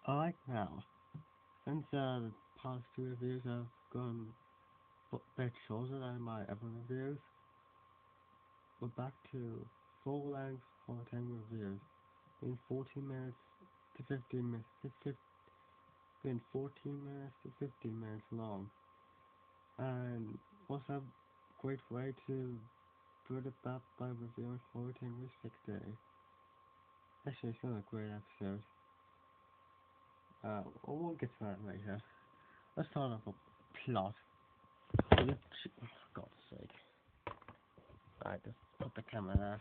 Alright now, since the past two reviews have gone a bit shorter than my other reviews, we're back to full length horror reviews in 14 minutes to 15 minutes, been 14 minutes to 15 minutes long. And what's a great way to build it up by reviewing horror with 6 days? Actually, it's not a great episode. We'll get to that later. Let's start off a plot. For God's sake. Alright, just put the camera there.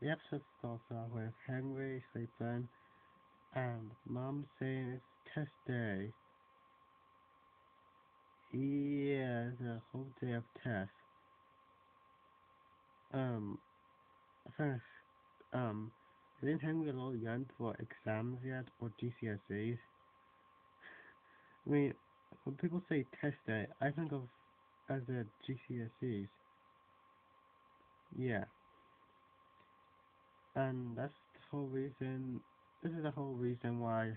The episode starts off with Henry sleeping and Mom saying it's test day. Yeah, the whole day of tests. Um, first, um, isn't Henry a little young for exams yet or GCSEs? I mean, when people say test day, I think of as a GCSEs. Yeah, and that's the whole reason. This is the whole reason why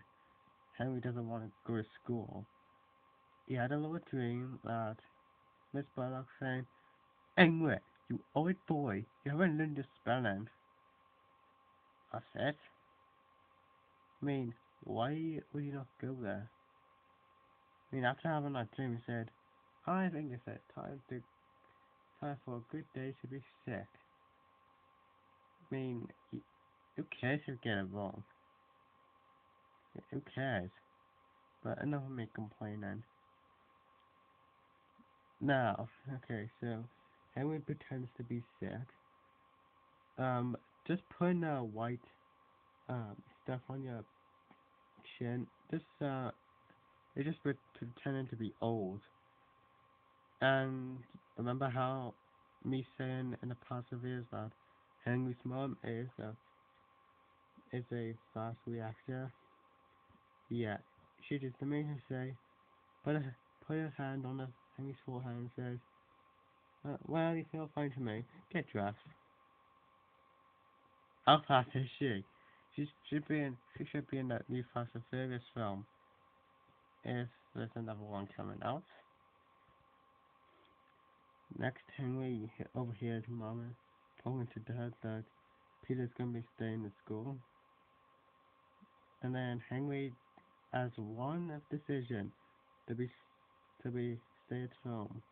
Henry doesn't want to go to school. He had a little dream that Miss Bullock saying, "Henry, you old boy, you haven't learned your spelling." That's it. I mean, why would you not go there? I mean, after having that dream, he said, "I think it's time for a good day to be sick." I mean, who cares if you get it wrong? Who cares? But enough of me complaining. Now, okay, so Henry pretends to be sick. Just putting white stuff on your chin. It's just pretending to be old. And remember how me saying in the past reviews that Henry's mom is a fast reactor? Yeah, she just made her say, put her put her hand on Henry's forehead and says, "Well, you feel fine to me. Get dressed." How fast is she? She should be in that new Fast and Furious film if there's another one coming out. Next, Henry overhears Mama talking to Dad that Peter's gonna be staying at school, and then Henry has one decision to be stay at home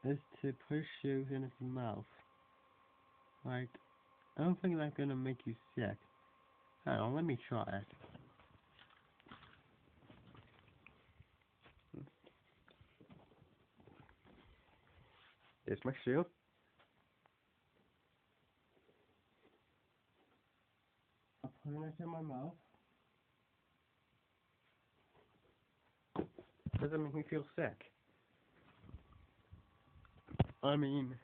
is to put shoes in his mouth. Like, I don't think that's gonna make you sick. Hang on, let me try it. Here's my shoe. I'm putting it in my mouth. Does it make me feel sick? I mean,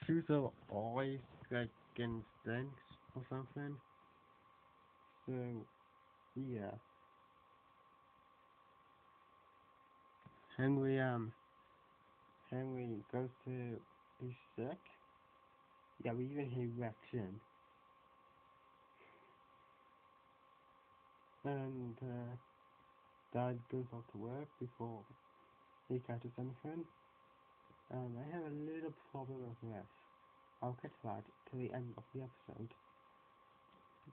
shoes are always like getting stinks or something. So yeah, Henry Henry goes to he's sick. Yeah, we even hear reaction, and Dad goes off to work before he catches anything. I have a little problem with this. I'll get to that to the end of the episode.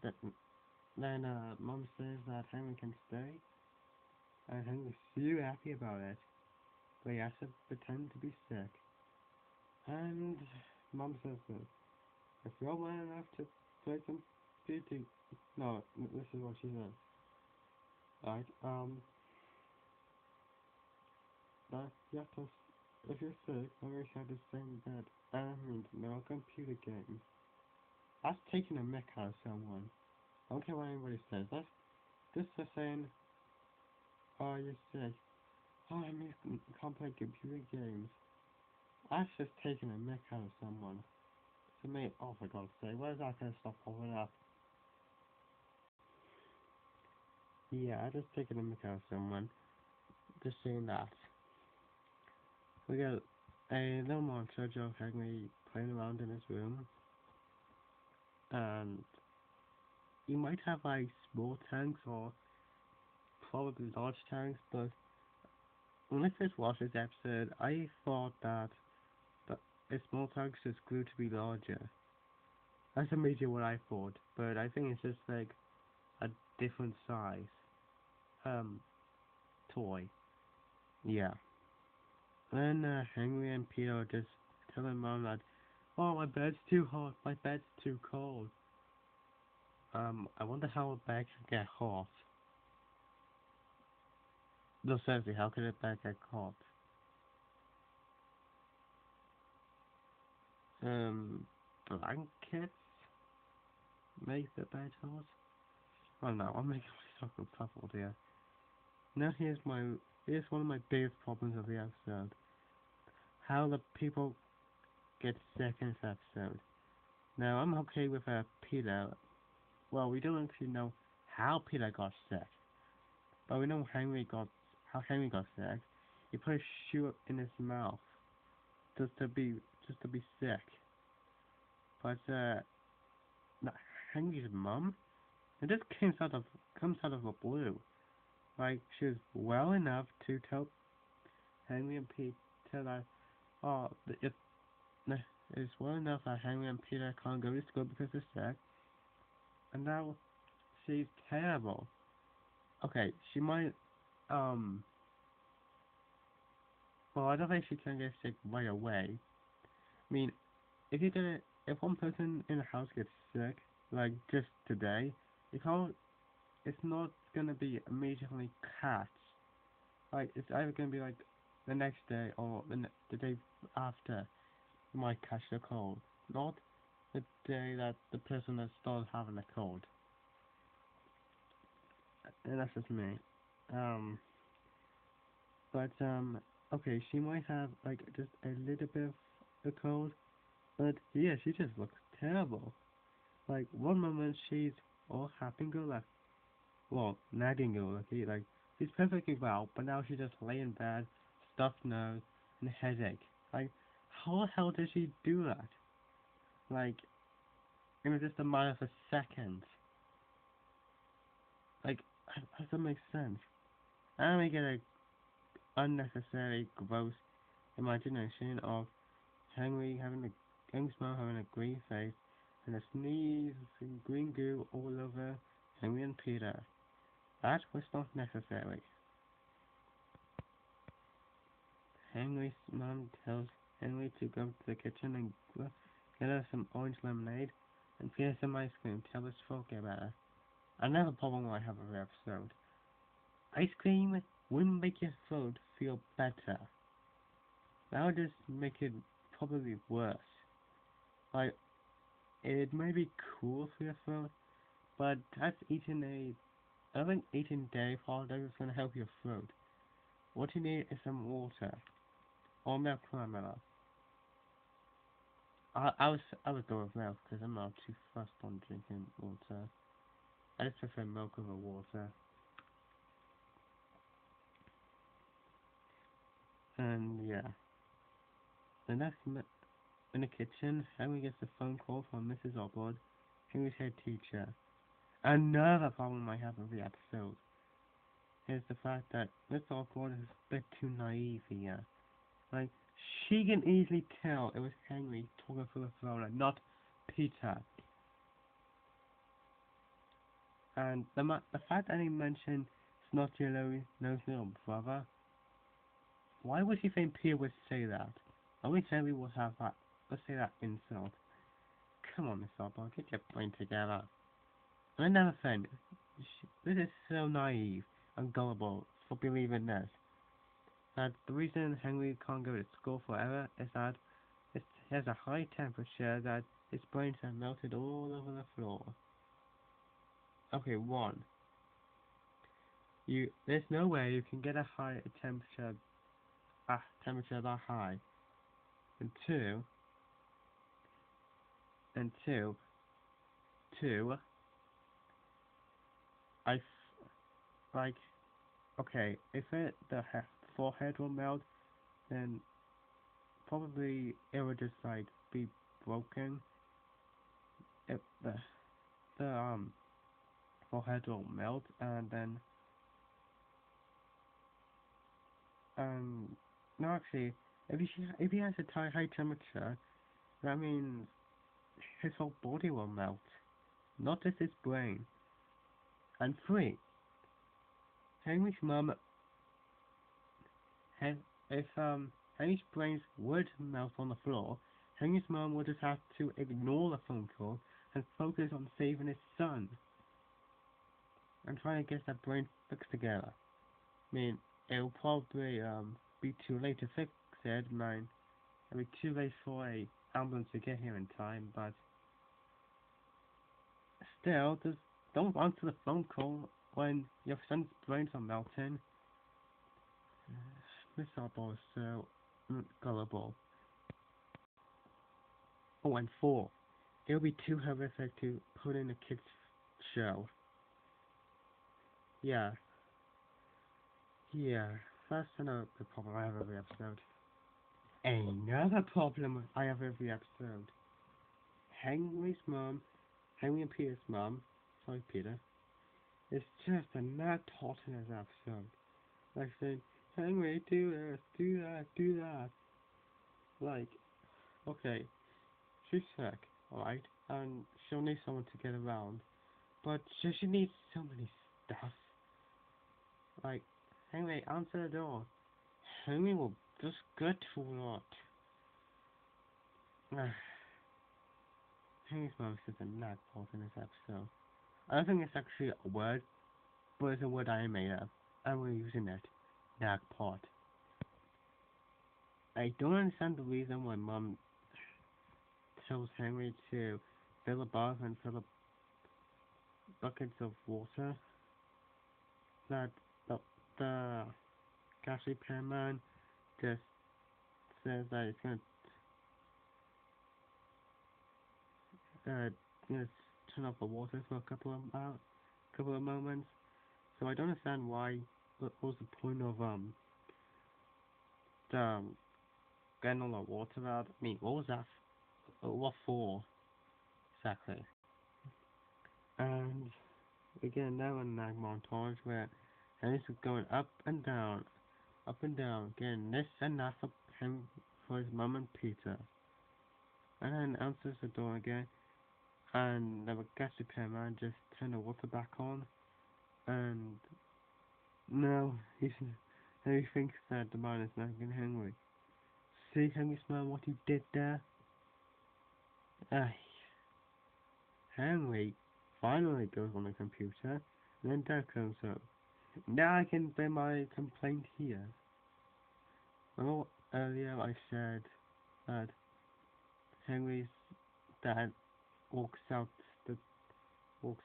But then Mom says that Henry can stay, and Henry's so happy about it. But he has to pretend to be sick. And Mom says this. If you're man enough to play some PT, no, this is what she says. Right, that you have to, if you're sick, always have to stay in bed. And no computer games. That's taking a mick out of someone. I don't care what anybody says. That's just saying, oh, you're sick. Oh, I mean, can't play computer games. That's just taking a mick out of someone. To me, oh for God's sake, where's that gonna stop popping up? Yeah, I just taking a mick out of someone. Just saying that. We got a little montage of Henry playing around in his room. And you might have like small tanks or probably large tanks, but when I first watched this episode, I thought that the a small tanks just grew to be larger. That's immediately what I thought, but I think it's just like a different size. Um, toy. Yeah. Then Henry and Peter just telling Mom that, oh, my bed's too hot, my bed's too cold. I wonder how a bed can get hot. No, seriously, how can a bed get hot? Um, blankets make the bed hot? Oh no, I'm making myself befuddled here. Now here's one of my biggest problems of the episode. How the people get sick in this episode. Now I'm okay with Peter. Well, we don't actually know how Peter got sick, but we know how Henry got sick. He put a shoe in his mouth just to be just to be sick. But no, Henry's mum, it just comes out of the blue. Like she was well enough to tell Henry and Peter that oh if it's well enough that Henry and Peter can't go to school because they're sick, and now she's terrible. Okay, she might um well I don't think she can get sick right away. I mean if one person in the house gets sick, like just today, you can't it's not gonna be immediately cats. Like it's either gonna be like the next day or the day after you might catch the cold. Not the day that the person that started having a cold. And that's just me. Um but okay, she might have like just a little bit of a cold, but yeah, she just looks terrible. Like one moment she's all happy and go lucky, well, nagging go lucky, like she's perfectly well, but now she just lay in bed, stuffed nose, and a headache. Like how the hell did she do that? Like in just a matter of a second. Like how does that make sense? And we get a unnecessary gross imagination of Henry's mom having a green face and a sneeze and green goo all over Henry and Peter. That was not necessary. Henry's mom tells Henry to go to the kitchen and get her some orange lemonade and Peter some ice cream to help his throat get better. Another problem I have with the episode. Ice cream wouldn't make your throat feel better. That would just make it probably worse. Like, it may be cool for your throat, but I don't think eating dairy products is going to help your throat. What you need is some water, or milk for that matter. I would go with milk because I'm not too fussed on drinking water. I just prefer milk over water. And yeah, the in the kitchen, Henry gets a phone call from Mrs. Obwood, Henry's head teacher. Another problem I have with the episode is the fact that Miss Obwood is a bit too naive here. Like, she can easily tell it was Henry talking through the phone and not Peter. And the fact that he mentioned Snotty Nose Little Brother, why would he think Peter would say that? Only Henry would have that, let's say that insult. Come on, Miss Obwood, get your brain together. And another thing, this is so naive and gullible for believing this. That the reason Henry can't go to school forever is that it has a high temperature that his brains have melted all over the floor. Okay, one, there's no way you can get a temperature that high. And two, and two, two, I like okay, if the forehead will melt, then probably it would just like be broken. It, the forehead will melt, and then no, actually, if he has a high temperature, that means his whole body will melt, not just his brain. And three, Henry's mom, if Henry's brains would melt on the floor, Henry's mom would just have to ignore the phone call and focus on saving his son and trying to get that brain fixed together. I mean, it'll probably be too late to fix it. It'll be too late for a ambulance to get here in time, but still, just don't answer the phone call when your son's brains are melting. Miss Arbor is so gullible. Oh, and four, it'll be too horrific to put in a kid's show. Yeah, yeah, that's another problem I have every episode. Another problem I have every episode. Henry's mom, Henry and Peter's mom, sorry Peter, is just a mad tot in this episode. Like saying, Henry, do this, do that, do that. Like, okay, she's sick, alright, and she'll need someone to get around, but she needs so many stuff. Like, Henry, answer the door. Henry will just get to it. Henry's mom is a nagpot in this episode. I don't think it's actually a word, but it's a word I made up, and we're using it. Nagpot. I don't understand the reason why mom tells Henry to fill a bath and fill up buckets of water. That the gas repairman just says that it's gonna uh, just turn off the water for a couple of moments. So I don't understand why. What was the point of the getting all the water out? I mean, what was that? What for exactly? And we get another nag montage where Henry's going up and down, getting this and that for him, for his mum and Peter. And then answers the door again, and the gas repairman just turned the water back on, and no, he thinks that the man is nagging Henry. See, Henry, smell what he did there? Ay, Henry finally goes on the computer, and then Dad comes up. Now I can bring my complaint here. Well, earlier I said that Henry's dad walks out the walks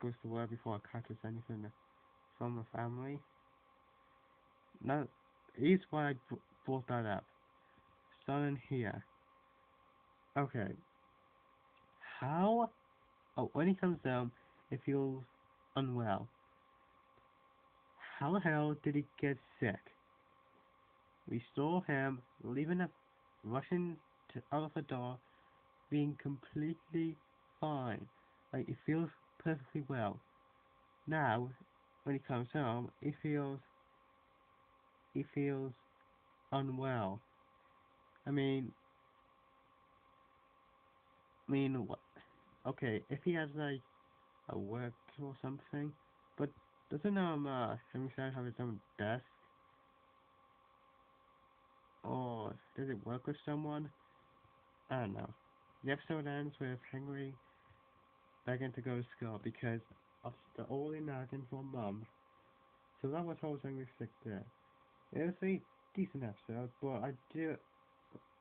goes to work before I catches anything from the family. Now, here's why I brought that up. Starting here. Okay. How? Oh, when he comes down, he feels unwell. How the hell did he get sick? We saw him rushing out of the door, being completely fine. Like, he feels perfectly well. Now, when he comes home, he feels unwell. I mean, what? Okay, if he has like a work or something, but doesn't Henry Side have his own desk, or does it work with someone? I don't know. The episode ends with Henry begging to go to school because of the only nagging from mum. So that was how Henry sick there. It was a decent episode, but I do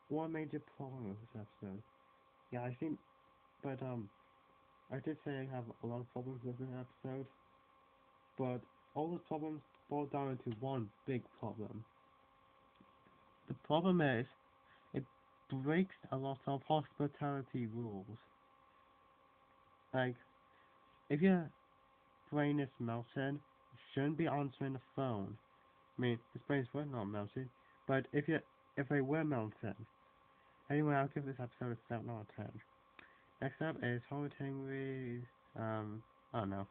one major problem with this episode. Yeah, I think, but I did say I have a lot of problems with this episode, but all the problems boil down into one big problem. The problem is it breaks a lot of hospitality rules. Like, if your brain is melted, you shouldn't be answering the phone. I mean, his brains were not melted, but if they were melted, anyway, I'll give this episode a 7 out of 10. Next up is Horrid Henry's I don't know.